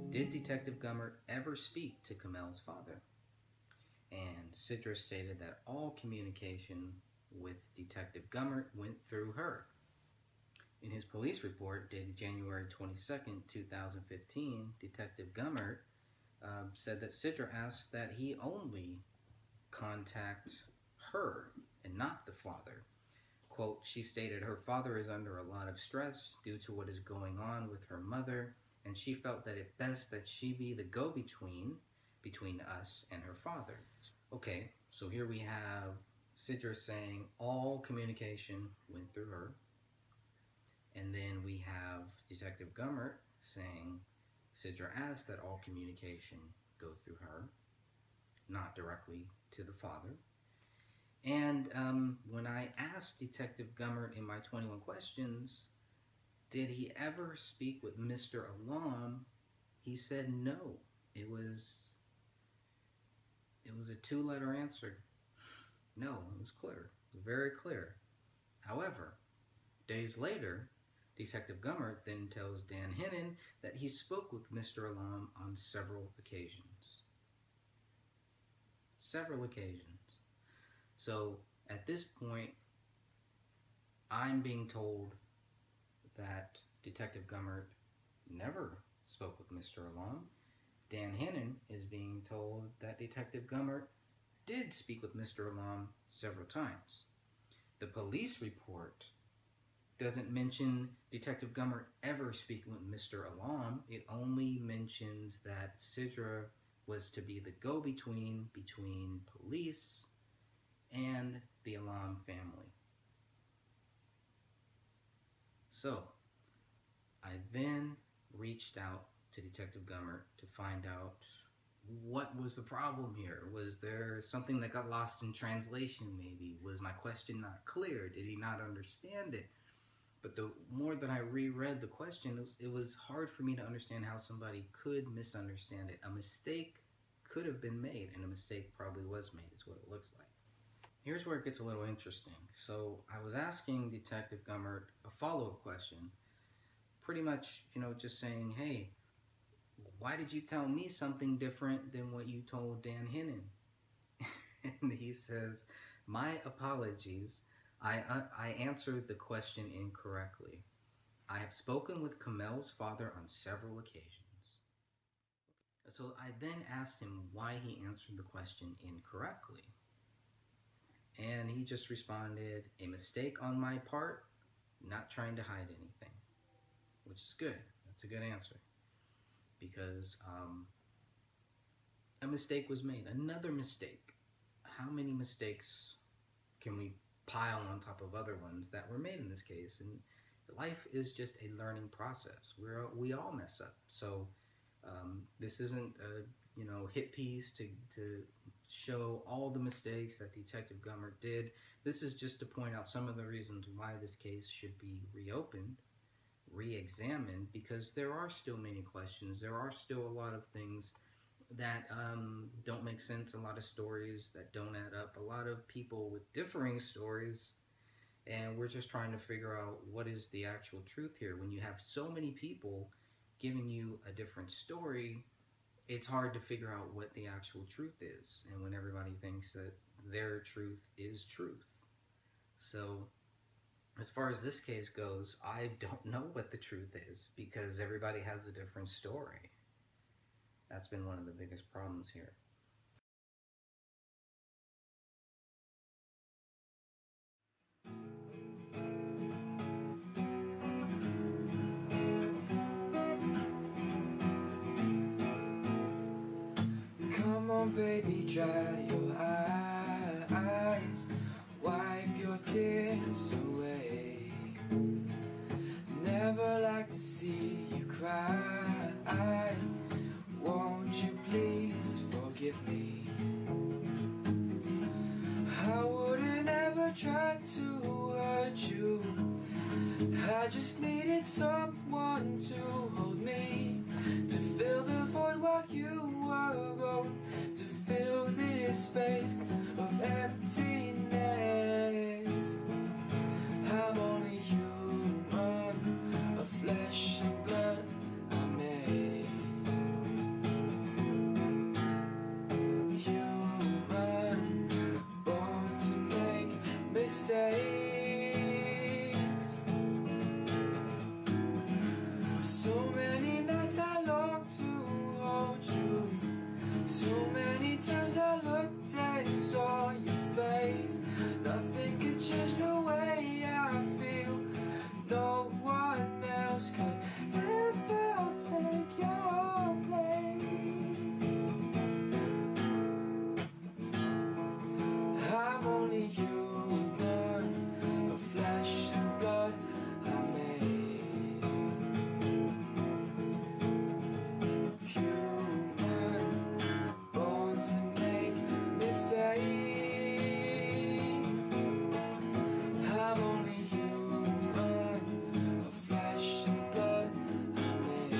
Did Detective Gummert ever speak to Kamel's father? And Sidra stated that all communication with Detective Gummert went through her. In his police report dated January 22nd, 2015, Detective Gummert said that Sidra asked that he only contact her and not the father. Quote, she stated her father is under a lot of stress due to what is going on with her mother, and she felt that it best that she be the go between us and her father. Okay, so here we have Sidra saying all communication went through her, and then we have Detective Gummert saying Sidra asked that all communication go through her, not directly to the father. And when I asked Detective Gummert in my 21 questions, did he ever speak with Mr. Alam? He said no. It was it was a two-letter answer. No, it was clear. It was very clear. However, days later, Detective Gummert then tells Dan Hennon that he spoke with Mr. Alam on several occasions. Several occasions. So at this point, I'm being told that Detective Gummert never spoke with Mr. Alam. Dan Hennon is being told that Detective Gummert did speak with Mr. Alam several times. The police report doesn't mention Detective Gummert ever speaking with Mr. Alam. It only mentions that Sidra was to be the go between police and the Alam family. So, I then reached out to Detective Gummert to find out what was the problem here. Was there something that got lost in translation, maybe? Was my question not clear? Did he not understand it? But the more that I reread the question, it was hard for me to understand how somebody could misunderstand it. A mistake could have been made, and a mistake probably was made, is what it looks like. Here's where it gets a little interesting. So I was asking Detective Gummert a follow-up question, pretty much, just saying, hey, why did you tell me something different than what you told Dan Hennon? And he says, my apologies. I answered the question incorrectly. I have spoken with Kamel's father on several occasions. So I then asked him why he answered the question incorrectly. And he just responded, a mistake on my part, not trying to hide anything, which is good. That's a good answer because a mistake was made. Another mistake. How many mistakes can we pile on top of other ones that were made in this case? And life is just a learning process. We all mess up. So this isn't a hit piece to show all the mistakes that Detective Gummert did. This is just to point out some of the reasons why this case should be reopened, re-examined, because there are still many questions. There are still a lot of things that don't make sense, a lot of stories that don't add up, a lot of people with differing stories, and we're just trying to figure out what is the actual truth here. When you have so many people giving you a different story, it's hard to figure out what the actual truth is. And when everybody thinks that their truth is truth. So, as far as this case goes, I don't know what the truth is because everybody has a different story. That's been one of the biggest problems here. Come on, baby, dry your eyes, wipe your tears away. Never like to see you cry. Won't you please forgive me? I wouldn't ever try to hurt you. I just needed someone to hold me, to fill the void while you were gone, to fill this space of emptiness. I'm only human, of flesh and blood I'm made. Human, born to make mistakes. So many nights I longed to hold you. So many times I looked and saw your face. Nothing could change the way I feel. No one else could ever take your place. I'm only human, of flesh and blood I'm made. Human, born to make mistakes. I'm only human, of flesh and blood I'm made.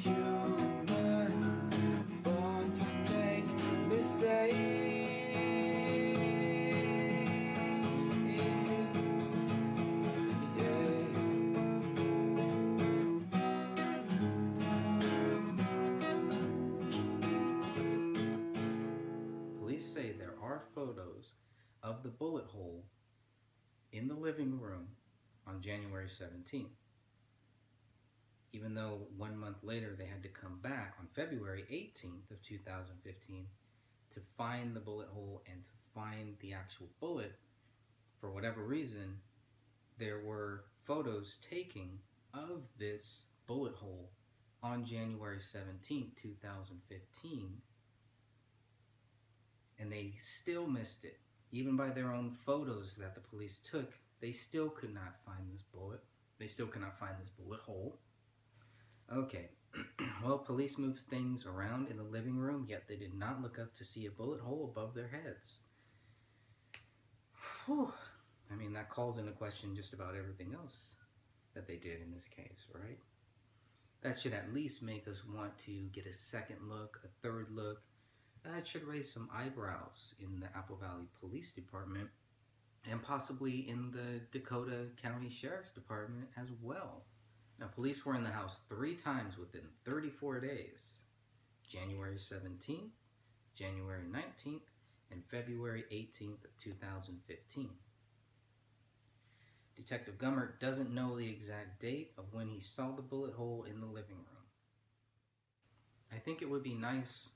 Human, born to make mistakes. Police say there are photos of the bullet hole in the living room on January 17th. Even though 1 month later they had to come back on February 18th of 2015 to find the bullet hole and to find the actual bullet, for whatever reason, there were photos taken of this bullet hole on January 17th, 2015, and they still missed it. Even by their own photos that the police took, they still could not find this bullet. They still could not find this bullet hole. Okay, well, police moved things around in the living room, yet they did not look up to see a bullet hole above their heads. Whew. I mean, that calls into question just about everything else that they did in this case, right? That should at least make us want to get a second look, a third look. That should raise some eyebrows in the Apple Valley Police Department and possibly in the Dakota County Sheriff's Department as well. Now, police were in the house 3 times within 34 days. January 17th, January 19th, and February 18th of 2015. Detective Gummert doesn't know the exact date of when he saw the bullet hole in the living room. I think it would be nice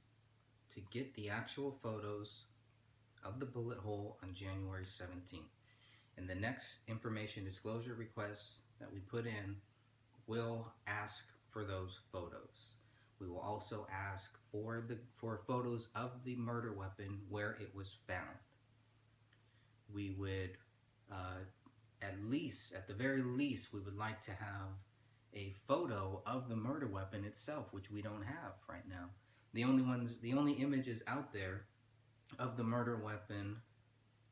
to get the actual photos of the bullet hole on January 17th. And the next information disclosure request that we put in will ask for those photos. We will also ask for photos of the murder weapon where it was found. We would, at the very least, we would like to have a photo of the murder weapon itself, which we don't have right now. The only images out there of the murder weapon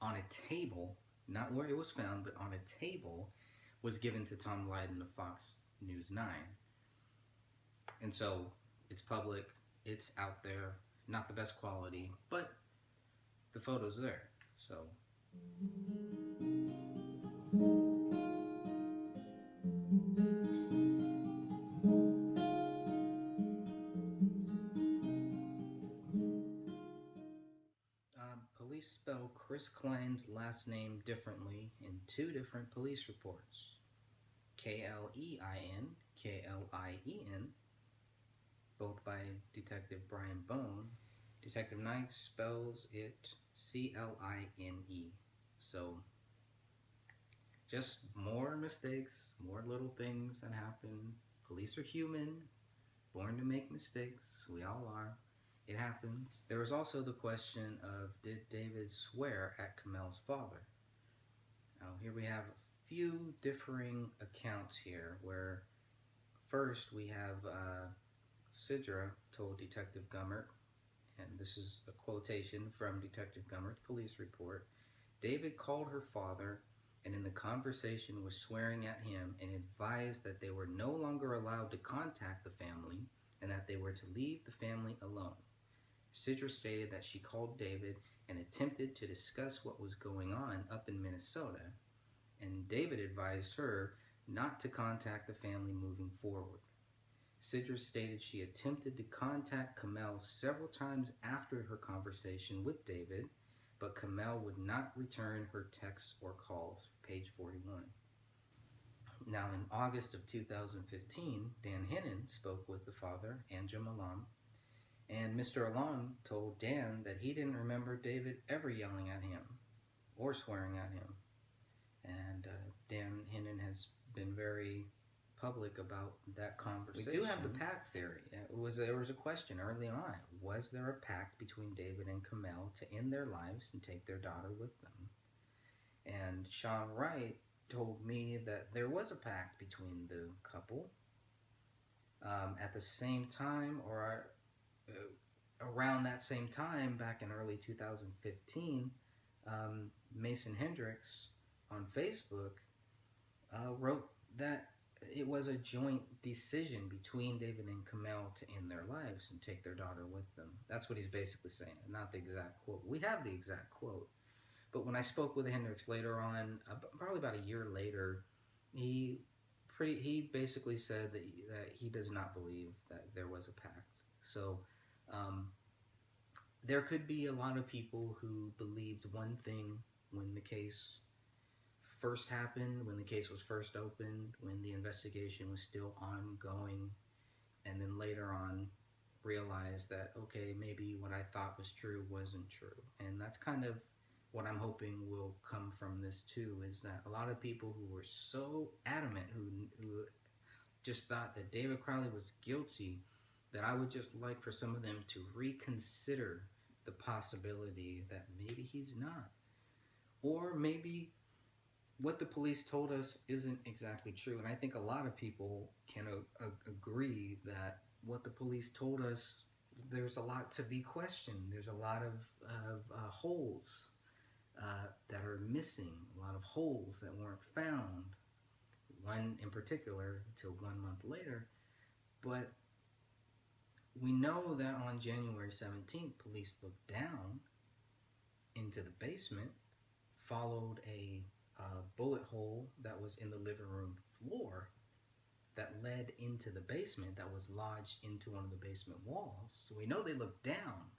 on a table, not where it was found, but on a table, was given to Tom Lydon of Fox News 9. And so it's public, it's out there, not the best quality, but the photo's there. So police spell Chris Klein's last name differently in two different police reports. Klein, Klien, both by Detective Brian Bone. Detective Knight spells it Cline. So, just more mistakes, more little things that happen. Police are human, born to make mistakes. We all are. It happens. There was also the question of, did David swear at Kamel's father? Now, here we have a few differing accounts here, where first we have Sidra told Detective Gummert, and this is a quotation from Detective Gummert's police report, David called her father and in the conversation was swearing at him and advised that they were no longer allowed to contact the family and that they were to leave the family alone. Sidra stated that she called David and attempted to discuss what was going on up in Minnesota, and David advised her not to contact the family moving forward. Sidra stated she attempted to contact Kamel several times after her conversation with David, but Kamel would not return her texts or calls, page 41. Now, in August of 2015, Dan Hennon spoke with the father, Anjem Alam, and Mr. Alam told Dan that he didn't remember David ever yelling at him or swearing at him. And Dan Hennon has been very public about that conversation. We do have the pact theory. There was a question early on. Was there a pact between David and Kamel to end their lives and take their daughter with them? And Sean Wright told me that there was a pact between the couple. At the same time, or around that same time, back in early 2015, Mason Hendricks on Facebook wrote that it was a joint decision between David and Kamel to end their lives and take their daughter with them. That's what he's basically saying, not the exact quote. We have the exact quote. But when I spoke with Hendricks later on, probably about a year later, he basically said that he does not believe that there was a pact. So there could be a lot of people who believed one thing when the case first happened, when the case was first opened, when the investigation was still ongoing, and then later on realized that, okay, maybe what I thought was true wasn't true. And that's kind of what I'm hoping will come from this too, is that a lot of people who were so adamant, who just thought that David Crowley was guilty, that I would just like for some of them to reconsider the possibility that maybe he's not. Or maybe what the police told us isn't exactly true. And I think a lot of people can agree that what the police told us, there's a lot to be questioned. There's a lot of holes that are missing, a lot of holes that weren't found, one in particular until 1 month later. But we know that on January 17th, police looked down into the basement, followed a bullet hole that was in the living room floor that led into the basement, that was lodged into one of the basement walls. So we know they looked down.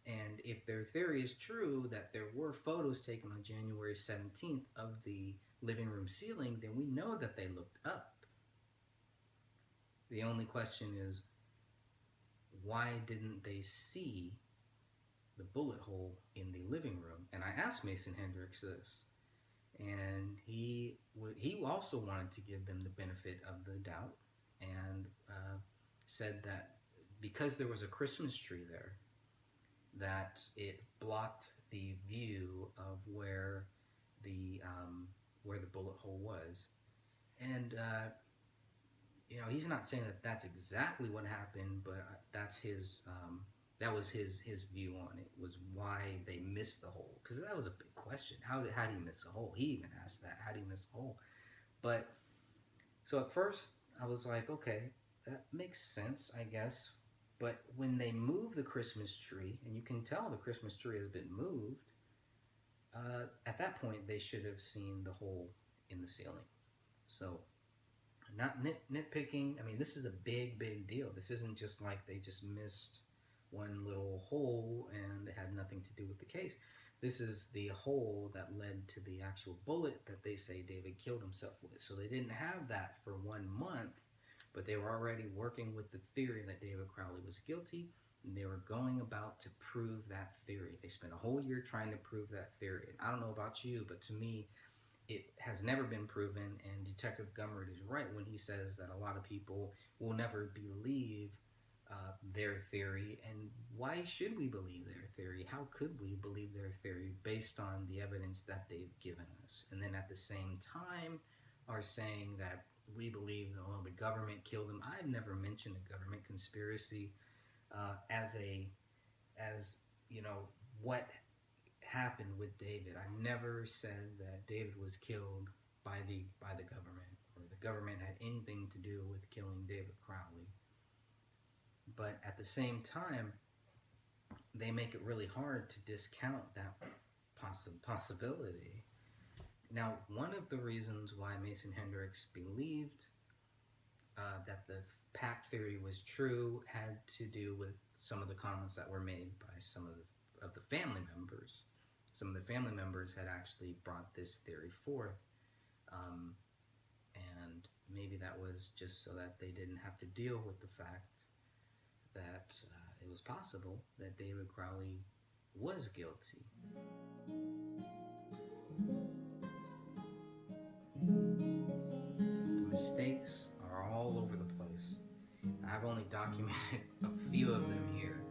And if their theory is true that there were photos taken on January 17th of the living room ceiling, then we know that they looked up. The only question is, why didn't they see the bullet hole in the living room? And I asked Mason Hendricks this, and he also wanted to give them the benefit of the doubt, and said that because there was a Christmas tree there, that it blocked the view of where the bullet hole was. And he's not saying that that's exactly what happened, but that's his that was his view on it, was why they missed the hole, because that was a big question. How do you miss a hole? He even asked that, how do you miss a hole? But so at first I was like, okay, that makes sense, I guess. But when they move the Christmas tree, and you can tell the Christmas tree has been moved, at that point they should have seen the hole in the ceiling. So, not nitpicking. I mean, this is a big deal. This isn't just like they just missed one little hole and it had nothing nothing to do with the case. This is the hole that led to the actual bullet that they say David killed himself with. So they didn't have that for 1 month, but they were already working with the theory that David Crowley was guilty, and they were going about to prove that theory. They spent a whole year trying to prove that theory. And I don't know about you, but to me, it has never been proven, and Detective Gummert is right when he says that a lot of people will never believe their theory. And why should we believe their theory? How could we believe their theory based on the evidence that they've given us? And then at the same time are saying that we believe, well, the government killed him. I've never mentioned a government conspiracy as you know, what happened with David. I never said that David was killed by the government, or the government had anything to do with killing David Crowley. But at the same time, they make it really hard to discount that possibility. Now, one of the reasons why Mason Hendricks believed that the pack theory was true had to do with some of the comments that were made by some of the family members. Some of the family members had actually brought this theory forth, and maybe that was just so that they didn't have to deal with the fact that it was possible that David Crowley was guilty. The mistakes are all over the place. I've only documented a few of them here,